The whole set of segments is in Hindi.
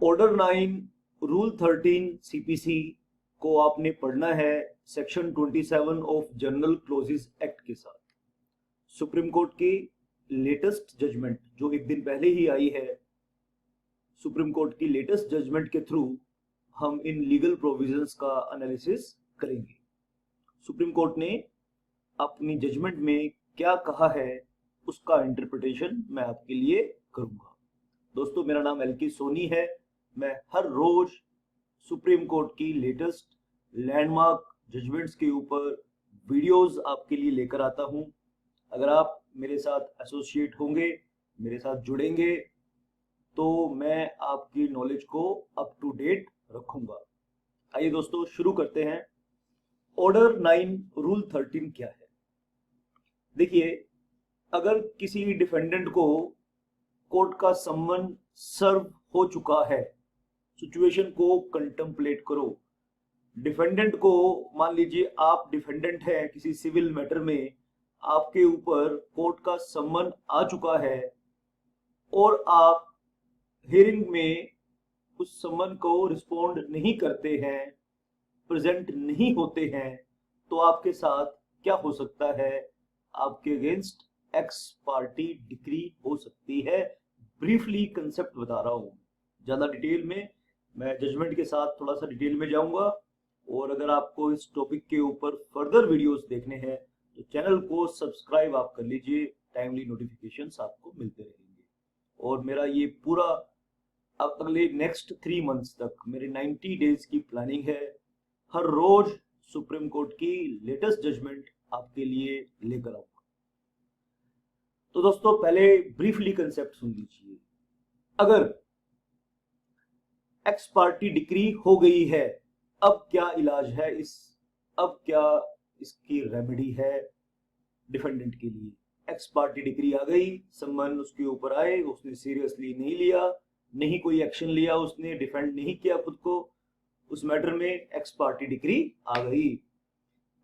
ऑर्डर 9 रूल 13 सीपीसी को आपने पढ़ना है section 27 of general clauses act के साथ। सुप्रीम कोर्ट की लेटेस्ट जजमेंट जो एक दिन पहले ही आई है, सुप्रीम कोर्ट की लेटेस्ट जजमेंट के थ्रू हम इन लीगल प्रोविजंस का एनालिसिस करेंगे। सुप्रीम कोर्ट ने अपनी जजमेंट में क्या कहा है उसका इंटरप्रिटेशन मैं आपके लिए करूंगा। दोस्तों, मेरा नाम एलके सोनी है। मैं हर रोज सुप्रीम कोर्ट की लेटेस्ट लैंडमार्क जजमेंट्स के ऊपर वीडियोस आपके लिए लेकर आता हूं। अगर आप मेरे साथ एसोसिएट होंगे, मेरे साथ जुड़ेंगे, तो मैं आपकी नॉलेज को अप टू डेट रखूंगा। आइए दोस्तों, शुरू करते हैं। ऑर्डर 9 रूल 13 क्या है? देखिए, अगर किसी डिफेंडेंट को कोर्ट का सम्मन सर्व हो चुका है, सिचुएशन को कंटेम्पलेट करो। डिफेंडेंट को, मान लीजिए आप डिफेंडेंट हैं किसी सिविल मैटर में, आपके ऊपर कोर्ट का सम्मन आ चुका है और आप हियरिंग में उस सम्मन को रिस्पॉन्ड नहीं करते हैं, प्रेजेंट नहीं होते हैं, तो आपके साथ क्या हो सकता है? आपके अगेंस्ट एक्स पार्टी डिक्री हो सकती है। ब्रीफली कंसेप्ट बता रहा हूं, ज्यादा डिटेल में मैं जजमेंट के साथ थोड़ा सा डिटेल में जाऊंगा। और अगर आपको इस टॉपिक के ऊपर फर्दर वीडियोस देखने हैं तो चैनल को सब्सक्राइब आप कर लीजिए, टाइमली नोटिफिकेशंस आपको मिलते रहेंगे। और मेरा ये पूरा अगले नेक्स्ट 3 मंथ्स तक मेरे 90 डेज की प्लानिंग है। हर रोज सुप्रीम कोर्ट की लेटेस्ट जजमेंट आपके लिए लेकर आऊंगा। तो दोस्तों, पहले ब्रीफली कंसेप्ट सुन लीजिए। अगर एक्स पार्टी डिक्री हो गई है, अब क्या इलाज है अब क्या इसकी रेमेडी है डिफेंडेंट के लिए? एक्स पार्टी डिक्री आ गई, सम्मन उसके ऊपर आए, उसने सीरियसली नहीं लिया, नहीं कोई एक्शन लिया, उसने डिफेंड नहीं किया खुद को उस मैटर में, एक्स पार्टी डिक्री आ गई।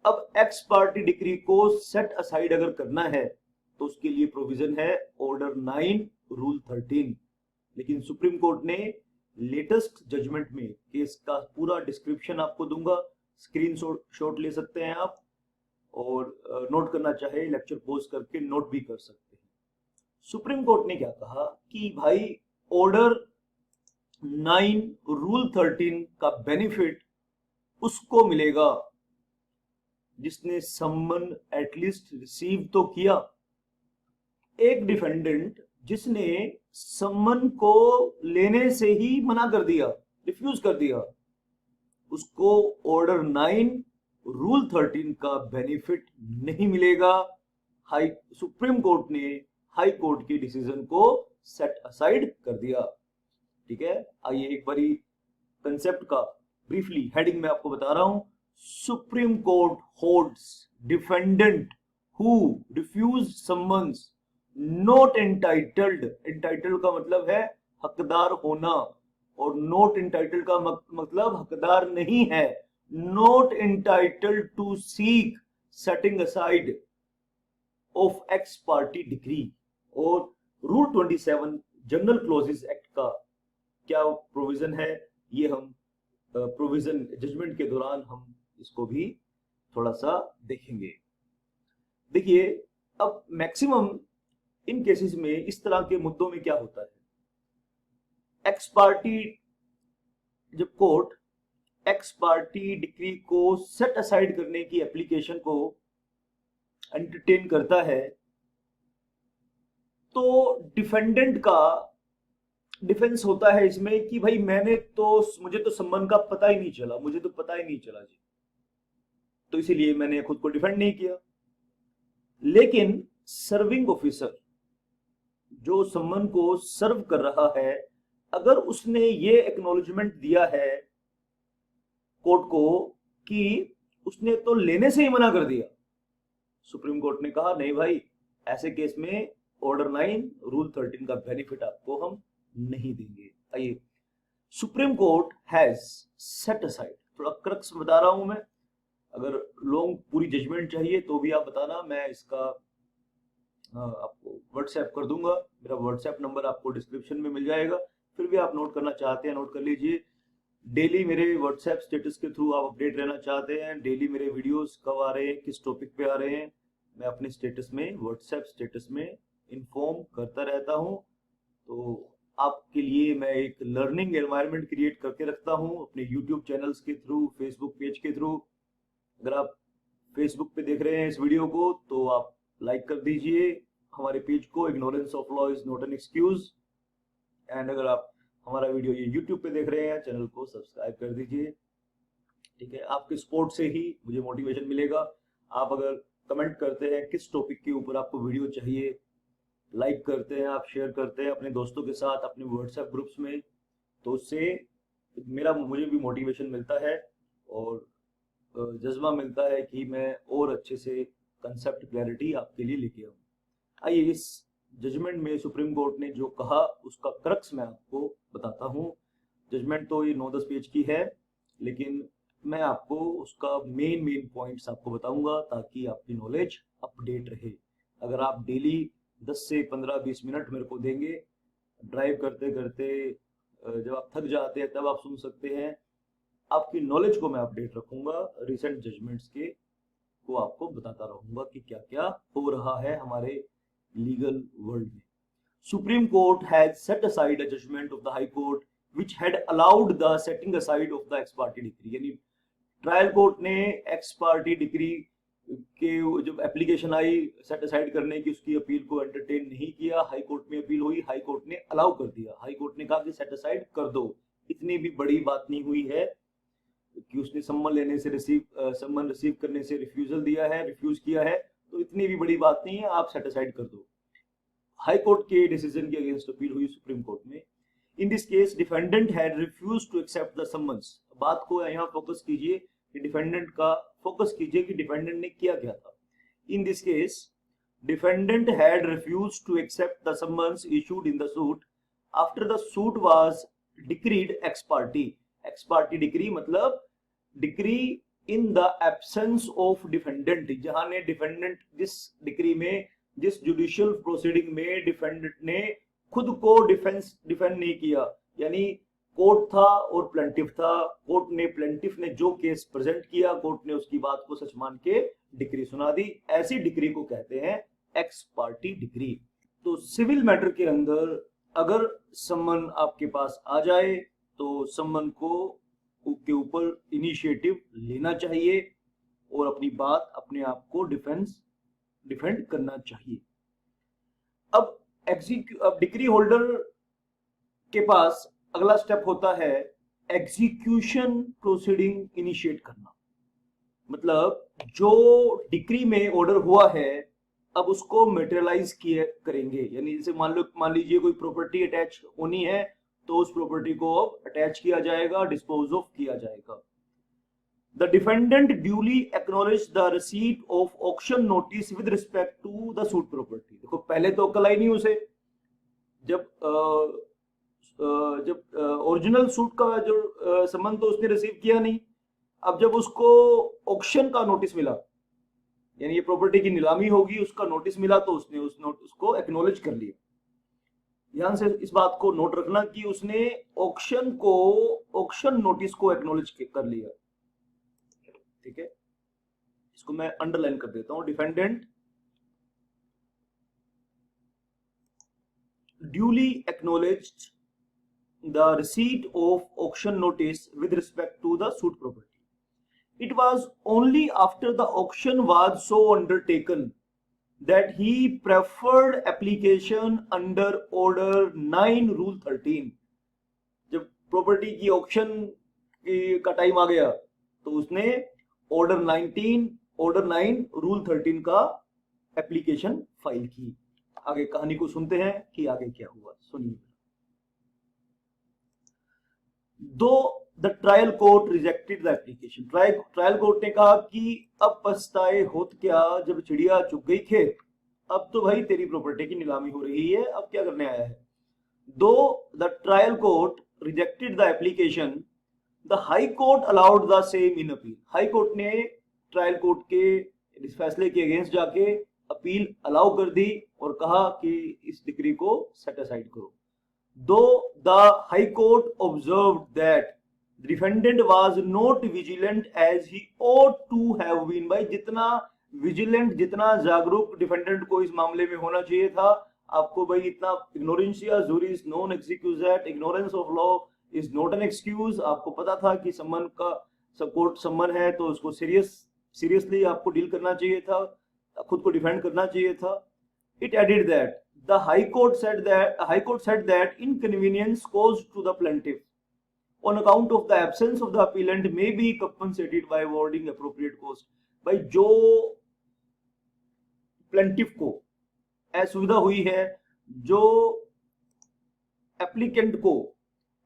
अब एक्स पार्टी डिक्री को सेट असाइड अगर करना है तो उसके लिए प्रोविजन है ऑर्डर 9 रूल 13। लेकिन सुप्रीम कोर्ट ने लेटेस्ट जजमेंट में, केस का पूरा डिस्क्रिप्शन आपको दूंगा, स्क्रीन शॉट ले सकते हैं आप, और नोट करना चाहे लेक्चर पॉज करके नोट भी कर सकते हैं। सुप्रीम कोर्ट ने क्या कहा कि भाई ऑर्डर 9 रूल 13 का बेनिफिट उसको मिलेगा जिसने सम्मन एटलीस्ट रिसीव तो किया। एक डिफेंडेंट जिसने सम्मन को लेने से ही मना कर दिया, रिफ्यूज कर दिया, उसको ऑर्डर 9 रूल 13 का बेनिफिट नहीं मिलेगा। सुप्रीम कोर्ट ने हाई कोर्ट के डिसीजन को सेट असाइड कर दिया। ठीक है, आइए एक बारी कंसेप्ट का ब्रीफली हेडिंग में आपको बता रहा हूं। Supreme court holds defendant who refuse summons not entitled, entitled का मतलब है हकदार होना, और नॉट एंटाइटल्ड का मतलब हकदार नहीं है, not entitled to seek setting aside of ex parte decree. और रूल 27 जनरल क्लोजेस एक्ट का क्या प्रोविजन है, ये हम प्रोविजन जजमेंट के दौरान हम इसको भी थोड़ा सा देखेंगे। देखिए, अब मैक्सिमम इन केसेस में इस तरह के मुद्दों में क्या होता है, एक्स पार्टी, जब कोर्ट एक्स पार्टी डिक्री को सेट असाइड करने की एप्लीकेशन को एंटरटेन करता है, तो डिफेंडेंट का डिफेंस होता है इसमें कि भाई मुझे तो सम्मन का पता ही नहीं चला, मुझे तो पता ही नहीं चला जी, तो इसीलिए मैंने खुद को डिफेंड नहीं किया। लेकिन सर्विंग ऑफिसर जो सम्मन को सर्व कर रहा है, अगर उसने ये एक्नॉलेजमेंट दिया है कोर्ट को कि उसने तो लेने से ही मना कर दिया, सुप्रीम कोर्ट ने कहा नहीं भाई, ऐसे केस में ऑर्डर 9 रूल 13 का बेनिफिट आपको हम नहीं देंगे। आइए, supreme court has set aside, थोड़ा क्रक्स बता रहा हूं मैं, अगर लॉन्ग पूरी जजमेंट चाहिए तो भी आप बताना, मैं इसका आपको व्हाट्सएप कर दूंगा, मेरा व्हाट्सएप नंबर आपको डिस्क्रिप्शन में मिल जाएगा, फिर भी आप नोट करना चाहते हैं नोट कर लीजिए। डेली मेरे व्हाट्सएप स्टेटस के थ्रू आप अपडेट रहना चाहते हैं, डेली मेरे वीडियोस कब आ रहे हैं, किस टॉपिक पे आ रहे हैं, मैं अपने स्टेटस में, व्हाट्सएप स्टेटस में इन्फॉर्म करता रहता हूं। तो आपके लिए मैं एक लर्निंग एनवायरनमेंट क्रिएट करके रखता हूं अपने यूट्यूब चैनल्स के थ्रू, फेसबुक पेज के थ्रू। अगर आप फेसबुक पे देख रहे हैं इस वीडियो को तो आप लाइक कर दीजिए हमारे पेज को, ignorance of law is not an excuse. And अगर आप हमारा वीडियो ये यूट्यूब पे देख रहे हैं, चैनल को सब्सक्राइब कर दीजिए। ठीक है, आपके सपोर्ट से ही मुझे मोटिवेशन मिलेगा। आप अगर कमेंट करते हैं किस टॉपिक के ऊपर आपको वीडियो चाहिए, लाइक करते हैं, आप शेयर करते हैं अपने दोस्तों के साथ, अपने व्हाट्सएप ग्रुप्स में, तो उससे मुझे भी मोटिवेशन मिलता है और जज्बा मिलता है कि मैं और अच्छे से कंसेप्ट क्लैरिटी आपके लिए लेके आऊँ। आइए इस जजमेंट में सुप्रीम कोर्ट ने जो कहा उसका क्रक्स मैं आपको बताता हूँ। जजमेंट तो ये 9-10 पेज की है, लेकिन मैं आपको उसका मेन पॉइंट्स आपको बताऊंगा ताकि आपकी नॉलेज अपडेट रहे। अगर आप डेली 10 से 15-20 मिनट मेरे को देंगे, ड्राइव करते करते जब आप थक जाते हैं तब आप सुन सकते हैं, आपकी नॉलेज को मैं अपडेट रखूंगा, रिसेंट जजमेंट्स के को आपको बताता रहूंगा कि क्या क्या हो रहा है हमारे लीगल वर्ल्ड में। Supreme court has set aside a judgment of the high court which had allowed the setting aside of the ex parte decree. यानी ट्रायल कोर्ट ने एक्स पार्टी डिक्री के जब एप्लीकेशन आई सेट असाइड करने की, उसकी अपील को एंटरटेन नहीं किया। हाई कोर्ट में अपील हुई, हाई कोर्ट ने अलाउ कर दिया। हाई कोर्ट ने कहा कि सेट असाइड कर दो। इतनी भी बड़ी बात नहीं हुई है कि उसने सम्मन लेने से सम्मन रिसीव करने से रिफ्यूज किया है, तो इतनी भी बड़ी बात नहीं है, आप सेट असाइड कर दो। हाई कोर्ट के डिसीजन के अगेंस्ट अपील हुई सुप्रीम कोर्ट में। In this case defendant had refuse to accept the summons. बात को यहाँ फोकस कीजिए कि डिफेंडेंट का फोकस कीजिए कि डिफेंडेंट ने किया क्या था। In this case defendant had refuse to accept the summons issued in the suit after the suit was decreed ex parte. Ex parte decree मतलब decree in the absence of defendant, जहां ने डिफेंडेंट जिस डिक्री में, जिस जुडिशियल प्रोसीडिंग में डिफेंडेंट ने खुद को डिफेंड नहीं किया, यानी कोर्ट था और प्लेंटिफ था, प्लेंटिफ ने जो केस प्रेजेंट किया, कोर्ट ने उसकी बात को सच मान के डिक्री सुना दी। ऐसी डिक्री को कहते हैं एक्स पार्टी डिक्री। तो सिविल मैटर के अंदर अगर सम्मन आपके पास आ जाए तो सम्मन के ऊपर इनिशिएटिव लेना चाहिए और अपनी बात, अपने आप को डिफेंड करना चाहिए। अब डिक्री होल्डर के पास अगला स्टेप होता है एग्जीक्यूशन प्रोसीडिंग इनिशिएट करना। मतलब जो डिक्री में ऑर्डर हुआ है अब उसको मेटेरियलाइज करेंगे। यानी जैसे मान लीजिए कोई प्रॉपर्टी अटैच होनी है तो उस प्रॉपर्टी को अब अटैच किया जाएगा, डिस्पोज ऑफ किया जाएगा। The defendant duly acknowledged the receipt of auction notice with respect to the suit property। देखो पहले तो अक्ल आई नहीं उसे, जब ओरिजिनल सूट का जो सम्मन तो उसने रिसीव किया नहीं। अब जब उसको ऑक्शन का नोटिस मिला, यानी ये प्रॉपर्टी की नीलामी होगी, उसका नोटिस मिला, तो उसने उस नोटिस को एक्नॉलेज कर लिया। ध्यान से इस बात को नोट रखना कि उसने ऑक्शन नोटिस को एक्नॉलेज कर लिया। ठीक है, इसको मैं अंडरलाइन कर देता हूं। Defendant duly acknowledged the receipt of auction notice with respect to the suit property. It was only after the auction was so undertaken that he preferred application under order 9 rule 13। जब प्रॉपर्टी की ऑक्शन का टाइम आ गया तो उसने ऑर्डर 9 रूल 13 का एप्लीकेशन फाइल की। आगे कहानी को सुनते हैं कि आगे क्या हुआ, सुनिए। दो the trial court rejected the application. Trial court ने कहा कि अब पछताए होत क्या, जब चिड़िया चुग गई खेत, अब तो भाई तेरी प्रॉपर्टी की नीलामी हो रही है, अब क्या करने आया है। दो the trial court rejected the application, the high court allowed the same in appeal. High court ने ट्रायल कोर्ट के इस फैसले के अगेंस्ट जाके अपील अलाउ कर दी और कहा कि इस डिक्री को सेट असाइड करो। Though the High Court observed that the defendant was not vigilant as he ought to have been, भाई जितना विजिलेंट, जितना जागरूक डिफेंडेंट को इस मामले में होना चाहिए था, आपको भाई इतना ignorantia juris non excusat, ignorance of law is not an excuse. आपको पता था कि सम्मन का सपोर्ट सम्मन है तो उसको सीरियसली आपको डील करना चाहिए था, खुद को डिफेंड करना चाहिए था। It added that the High Court said that inconvenience caused to the plaintiff on account of the absence of the appellant may be compensated by awarding appropriate cost। भाई जो प्लेंटिफ को असुविधा हुई है, जो एप्लीकेंट को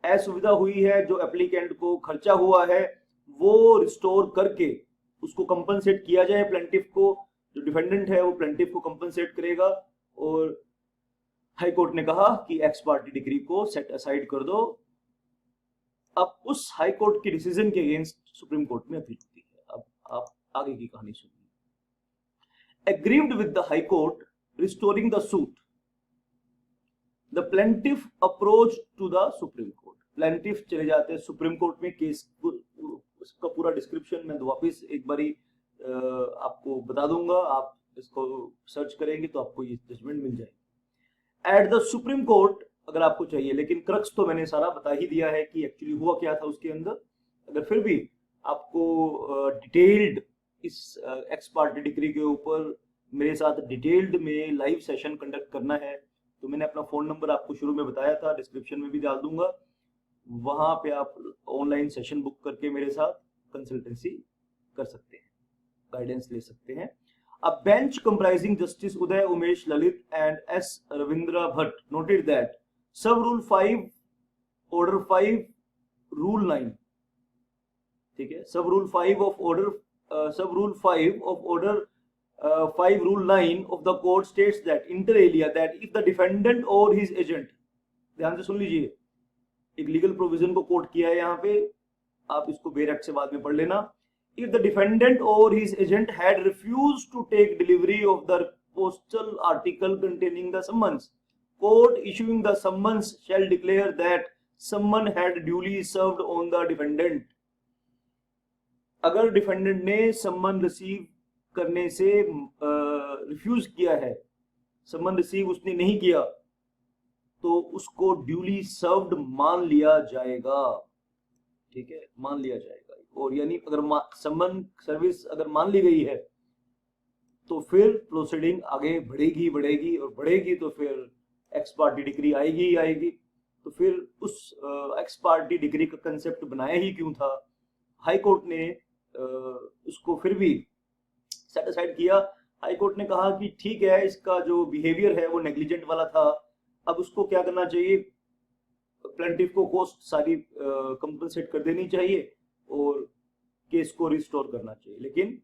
असुविधा हुई है, जो एप्लीकेंट को खर्चा हुआ है, वो रिस्टोर करके उसको कंपनसेट किया जाए। प्लेंटिफ को, जो डिफेंडेंट है वो प्लेंटिफ को कंपनसेट करेगा। और हाई कोर्ट ने कहा कि एक्स पार्टी डिग्री को सेट असाइड कर दो। अब उस हाई कोर्ट के डिसीजन के अगेंस्ट सुप्रीम कोर्ट में अपील होती है। अब आप आगे की कहानी सुनिए। Aggrieved with the high court restoring the suit, the plaintiff approach to the supreme court. Plaintiff चले जाते हैं सुप्रीम कोर्ट में। केस का पूरा डिस्क्रिप्शन मैं वापिस एक बारी आपको बता दूंगा, आप इसको सर्च करेंगे तो आपको ये जजमेंट मिल जाएगी। एट द सुप्रीम कोर्ट अगर आपको चाहिए, लेकिन क्रक्स तो मैंने सारा बता ही दिया है कि एक्चुअली हुआ क्या था उसके अंदर। अगर फिर भी आपको डिटेल्ड इस एक्स पार्टी डिग्री के ऊपर मेरे साथ डिटेल्ड में लाइव सेशन कंडक्ट करना है तो मैंने अपना फोन नंबर आपको शुरू में बताया था, डिस्क्रिप्शन में भी डाल दूंगा। वहां पे आप ऑनलाइन सेशन बुक करके मेरे साथ कंसल्टेंसी कर सकते हैं, गाइडेंस ले सकते हैं। A bench comprising Justice Uday Umesh Lalit and S. Ravindra Bhatt noted that Sub Rule 5, Order 5, Rule 9, ठीक है, Sub Rule 5 of Order 5 Rule 9 of the court states that inter alia that if the defendant or his agent, ध्यान से सुन लीजिए, एक लीगल प्रोविजन को कोट किया है यहाँ पे, आप इसको बेर एक्ट से बाद में पढ़ लेना। If the defendant or his agent had refused to take delivery of the postal article containing the summons, court issuing the summons shall declare that summon had duly served on the defendant। अगर डिफेंडेंट ने सम्मन रिसीव करने से रिफ्यूज किया है, सम्मन रिसीव उसने नहीं किया, तो उसको ड्यूली सर्व्ड मान लिया जाएगा। ठीक है, मान लिया जाएगा। और यानी अगर सम्मन सर्विस अगर मान ली गई है तो फिर प्रोसीडिंग आगे बढ़ेगी और बढ़ेगी तो फिर एक्स पार्टी डिग्री आएगी। तो फिर उस एक्स पार्टी डिग्री का कंसेप्ट बनाया ही क्यों था? हाई कोर्ट ने उसको फिर भी सेट असाइड किया। हाई कोर्ट ने कहा कि ठीक है, इसका जो बिहेवियर है वो नेग्लिजेंट वाला था, अब उसको क्या करना चाहिए, प्लेंटिफ को कॉस्ट सारी कंपनसेट कर देनी चाहिए और केस को रिस्टोर करना चाहिए। लेकिन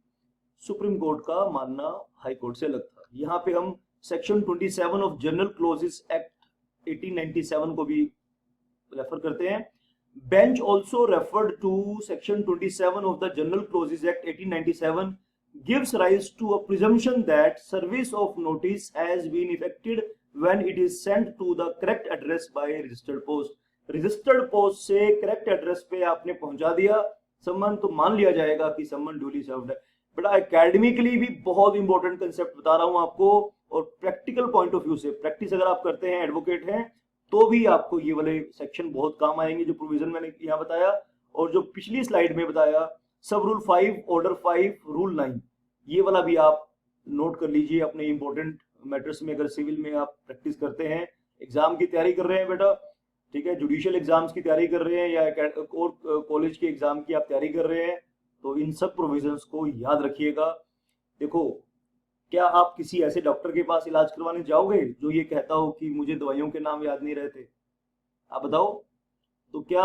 सुप्रीम कोर्ट का मानना हाई कोर्ट से अलग था। यहाँ पे हम section 27 of general clauses act 1897 को भी रेफर करते हैं। Bench also referred to section 27 of the general clauses act 1897 gives rise to a presumption that service of notice has been effected when it is sent to the correct address by registered post। Registered post से करेक्ट एड्रेस पे आपने पहुंचा दिया सम्मन, तो मान लिया जाएगा कि सम्मन ड्यूली सर्व्ड है। बट एकेडमिकली भी बहुत इंपॉर्टेंट कंसेप्ट बता रहा हूं आपको, और प्रैक्टिकल पॉइंट ऑफ व्यू से, प्रैक्टिस अगर आप करते हैं, एडवोकेट हैं, तो भी आपको ये वाले सेक्शन बहुत काम आएंगे जो प्रोविजन मैंने यहाँ बताया और जो पिछली स्लाइड में बताया। सब रूल 5, ऑर्डर 5, रूल 9, ये वाला भी आप नोट कर लीजिए अपने इंपॉर्टेंट मैटर्स में। अगर सिविल में आप प्रैक्टिस करते हैं, एग्जाम की तैयारी कर रहे हैं बेटा, ठीक है, जुडिशियल एग्जाम्स की तैयारी कर रहे हैं या और कॉलेज के एग्जाम की आप तैयारी कर रहे हैं, तो इन सब प्रोविजंस को याद रखिएगा। देखो, क्या आप किसी ऐसे डॉक्टर के पास इलाज करवाने जाओगे जो ये कहता हो कि मुझे दवाइयों के नाम याद नहीं रहते? आप बताओ। तो क्या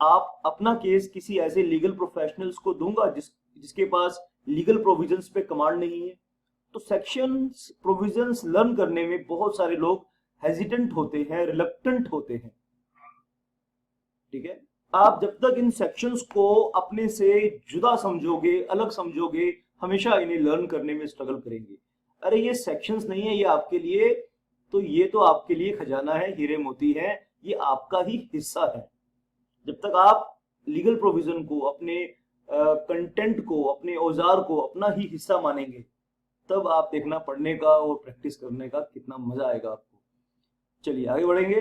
आप अपना केस किसी ऐसे लीगल प्रोफेशनल्स को दूंगा जिसके पास लीगल प्रोविजंस पे कमांड नहीं है? तो सेक्शंस प्रोविजंस लर्न करने में बहुत सारे लोग हेजिटेंट होते हैं, रिलक्टेंट होते हैं। ठीक है, आप जब तक इन सेक्शंस को अपने से जुदा समझोगे, अलग समझोगे, हमेशा इन्हें लर्न करने में स्ट्रगल करेंगे। अरे ये सेक्शंस नहीं है, ये आपके लिए, तो ये तो आपके लिए खजाना है, हीरे मोती है, ये आपका ही हिस्सा है। जब तक आप लीगल प्रोविजन को, अपने कंटेंट को, अपने औजार को अपना ही हिस्सा मानेंगे, तब आप देखना पढ़ने का और प्रैक्टिस करने का कितना मजा आएगा आपको। चलिए आगे बढ़ेंगे।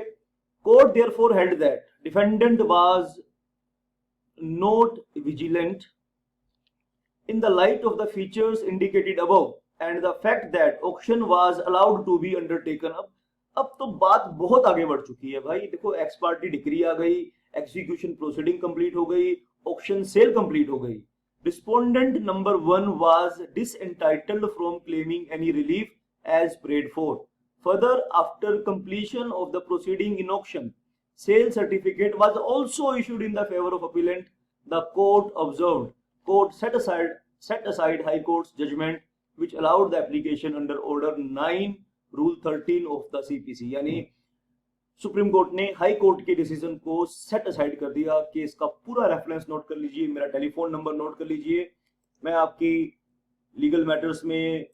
Court therefore held that defendant was not vigilant in the light of the features indicated above and the fact that auction was allowed to be undertaken। अब तो बात बहुत आगे बढ़ चुकी है भाई। देखो एक्स पार्टी डिक्री आ गई, एग्जीक्यूशन प्रोसीडिंग कंप्लीट हो गई, ऑक्शन सेल कंप्लीट हो गई। Respondent number 1 was disentitled from claiming any relief as prayed for। Further, after completion of the proceeding in auction, sale certificate was also issued in the favor of appellant। The court observed, court set aside High Court's judgment which allowed the application under Order 9 Rule 13 of the CPC। यानी सुप्रीम कोर्ट ने हाई कोर्ट के डिसीजन को सेट असाइड कर दिया। केस का पूरा रेफरेंस नोट कर लीजिए, मेरा टेलीफोन नंबर नोट कर लीजिए। मैं आपकी लीगल मैटर्स में,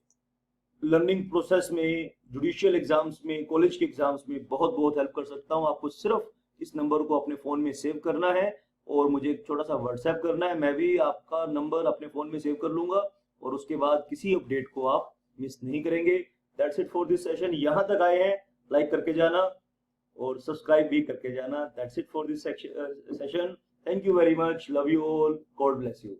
लर्निंग प्रोसेस में, जुडिशियल एग्जाम्स में, कॉलेज के एग्जाम्स में बहुत बहुत हेल्प कर सकता हूं। आपको सिर्फ इस नंबर को अपने फोन में सेव करना है और मुझे एक छोटा सा व्हाट्सएप करना है। मैं भी आपका नंबर अपने फोन में सेव कर लूंगा और उसके बाद किसी अपडेट को आप मिस नहीं करेंगे। That's it for this session. यहां तक आए हैं, लाइक करके जाना और सब्सक्राइब भी करके जाना। That's it for this session. Thank you very much. Love you all. God bless you.